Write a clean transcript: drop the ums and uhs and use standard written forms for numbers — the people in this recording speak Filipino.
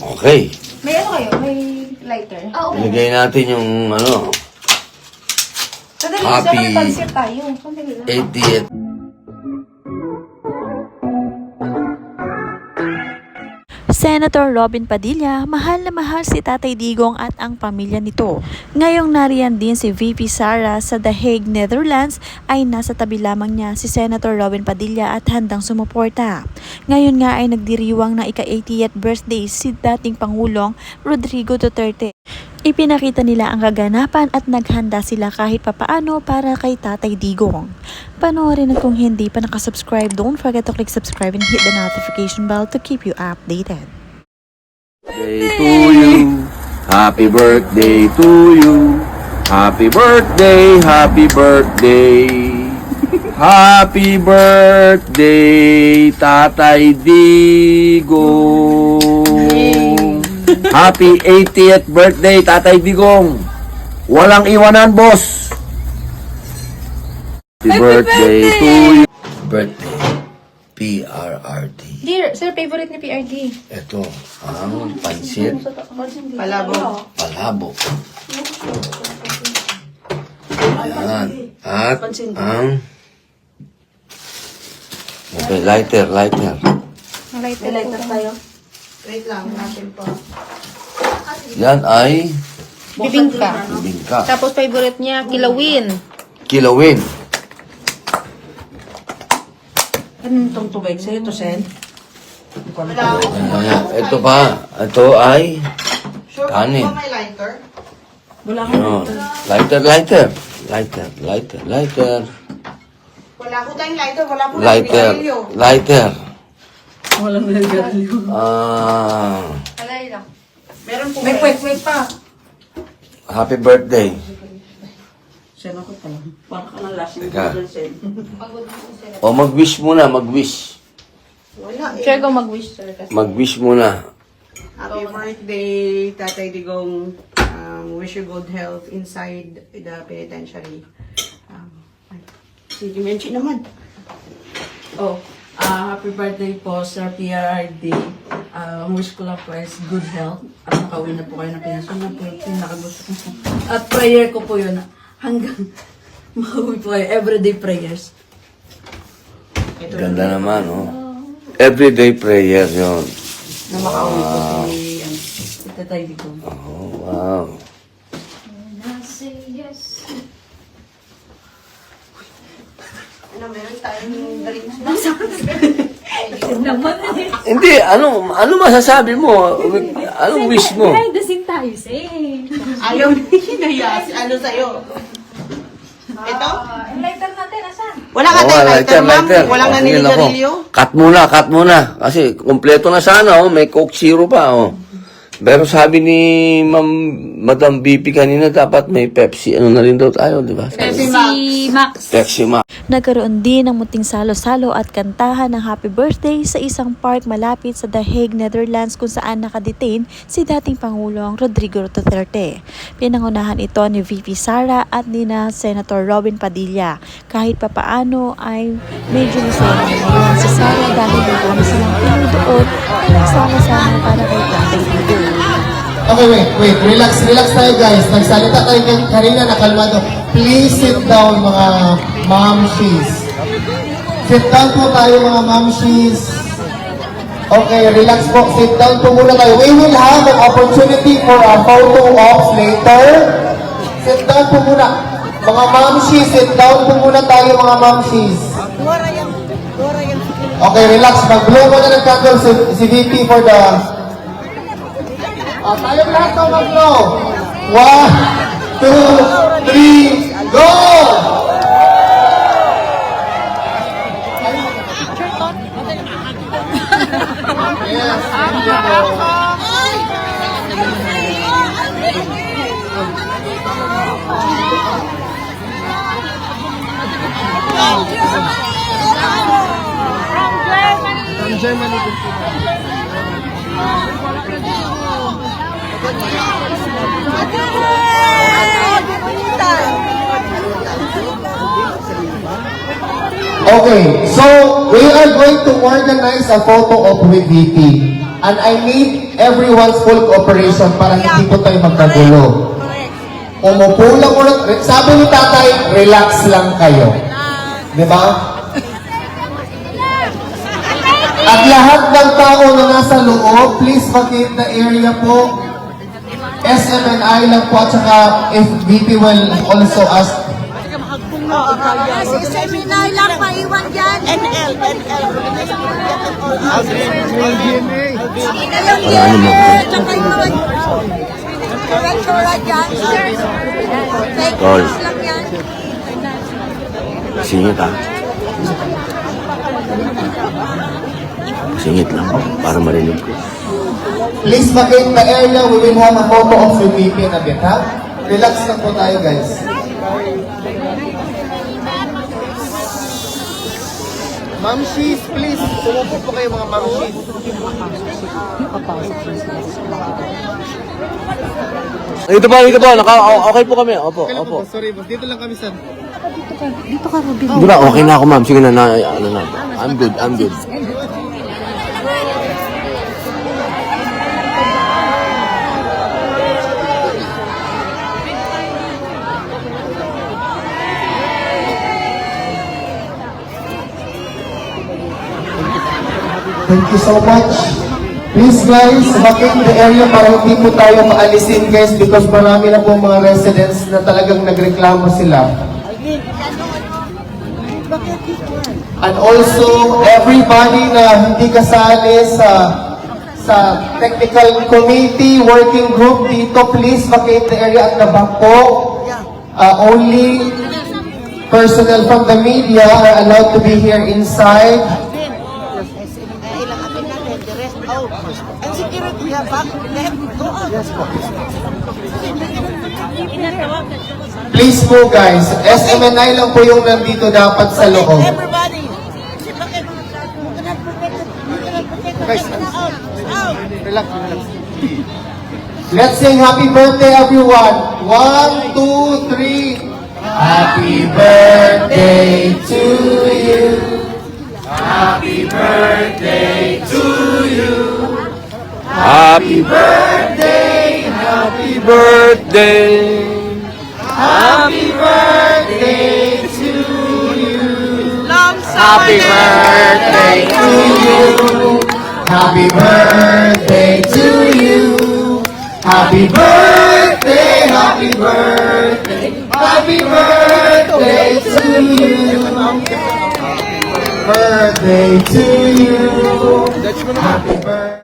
Okay. May ano kayo? May lighter? Oo. Ilagay natin yung ano, Sandali, Happy sana pansit tayo. Sandali lang. 80th. Senator Robin Padilla, mahal na mahal si Tatay Digong at ang pamilya nito. Ngayong nariyan din si VP Sara sa The Hague, Netherlands, ay nasa tabi lamang niya si Senator Robin Padilla at handang sumuporta. Ngayon nga ay nagdiriwang na ika-80th birthday si dating Pangulong Rodrigo Duterte. Ipinakita nila ang kaganapan at naghanda sila kahit papaano para kay Tatay Digong. Panoorin at kung hindi pa nakasubscribe, don't forget to click subscribe and hit the notification bell to keep you updated. Day to you. Happy birthday to you. Happy birthday, happy birthday. Happy birthday, Tatay Digong. Happy 80th birthday, Tatay Digong. Walang iwanan, boss. Happy birthday to you. Birthday. PRRD. Dear, sir, favorite ni PRD. Ito, ang pansit. Palabo. Palabo. Ayan. At ang... Okay, lighter. Lighter tayo. Wait lang, natin po. Yan ay Bibingka. bibingka. Tapos favorite niya, kilawin. Kilawin. Anong itong tubig? Sa'yo to, Sen? Ayan. Ito pa. Ito ay kanin. May lighter? Yun. Lighter. Wala ko tayong lighter. Wala po Lighter. Walang naligarilyo. Alay lang. Meron po. May kwek-kwek pa. Happy birthday. Sen, ako pala. Para ka ng last Teka. Sen. O mag-wish muna, mag-wish. Wala Sure ko mag-wish, sir. Kasi Mag-wish muna. Happy birthday, Tatay Digong. Wish you good health inside the penitentiary. Si Menchi naman. Oh, happy birthday po, Sir PRRD. Ang wish ko lang po is good health. At nakauwi na po kayo ng Pinas. Yun lang po yung pinakagusto ko po. At prayer ko po yun. Hanggang makauwi po kayo. Everyday prayers. Ganda naman, oh. Everyday prayer yun. Na makauwi po si Tatay Digong. Oh, wow. Ano, meron tayong drinks. Hindi, ano masasabi mo? Anong wish mo? Ayaw na hinayas. Ano sa'yo? Ito? yung lighter natin, asan? Wala ka tayong lighter, ma'am. Walang Oh, sige, naninigarilyo. nako. Cut muna. Kasi kompleto na sana, oh. May Coke Zero pa, oh. Pero sabi ni Madam BP kanina, dapat may Pepsi. Ano na rin daw tayo, di ba? Pepsi Max. Pepsi Max. Nagkaroon din ng munting salo-salo at kantahan ng happy birthday sa isang park malapit sa The Hague, Netherlands kung saan nakadetain si dating Pangulong Rodrigo Duterte. Pinangunahan ito ni VP Sara at ni na Senator Robin Padilla. Kahit papaano ay medyo masaya ngayon si Sara dahil marami silang pinudoon na nagsama-sama para kay Tatay Digong. Okay, wait. Relax tayo guys. Nagsalita tayo kanina na kalmado. Please sit down mga mamshies. Sit down po tayo mga mamshies. Okay, relax po. Sit down po muna tayo. We will have an opportunity for a photo ops later. Sit down po muna. Mga mamshies, sit down po muna tayo mga mamshies. Okay, relax. Mag-blow mo na ng candle si VP for the... tayong lahat ng mag-blow. 1, 2, 3, go! Yes, thank you po. From Germany din po. Okay, so we are going to organize a photo op with VP. And I need everyone's full cooperation para hindi po tayo magkagulo. Umupo lang ulit. Sabi ni tatay, relax lang kayo. Di ba? At lahat ng tao na nasa loob, please vacate the area po. SMNI lang po at saka if VP will also ask. Seminay lang, paiwan dyan. NL. Tsaka yung mga directora dyan. Fake Tol. news lang yan. Singit ah. Singit lang para marinig ko. Please vacate the area. We will have a photo of the VP in a bit, ha? Relax lang po tayo, guys. Mamshis, please. Umupo po kayo mga mamshis. Ito po. Okay po kami. Opo. Sorry, boss. Dito lang kami, sir. Di ba, okay na ako, ma'am. Sige na, ano na. I'm good. Thank you so much. Please guys, vacate the area para hindi po tayo maalisin guys because marami na po mga residents na talagang nagreklamo sila. And also, everybody na hindi kasali sa technical committee, working group dito, please vacate the area at the back po. Only personnel from the media are allowed to be here inside. And security have back left. Please po guys, SMNI lang po yung nandito dapat sa loob. Everybody. Guys, Relax. Let's sing happy birthday everyone. 1, 2, 3. Happy birthday to you. Happy birthday to you. Happy birthday. Happy birthday to you. Happy birthday to you. Happy birthday to you. Happy birthday, happy birthday, happy birthday to you. Birthday to you. Happy birthday.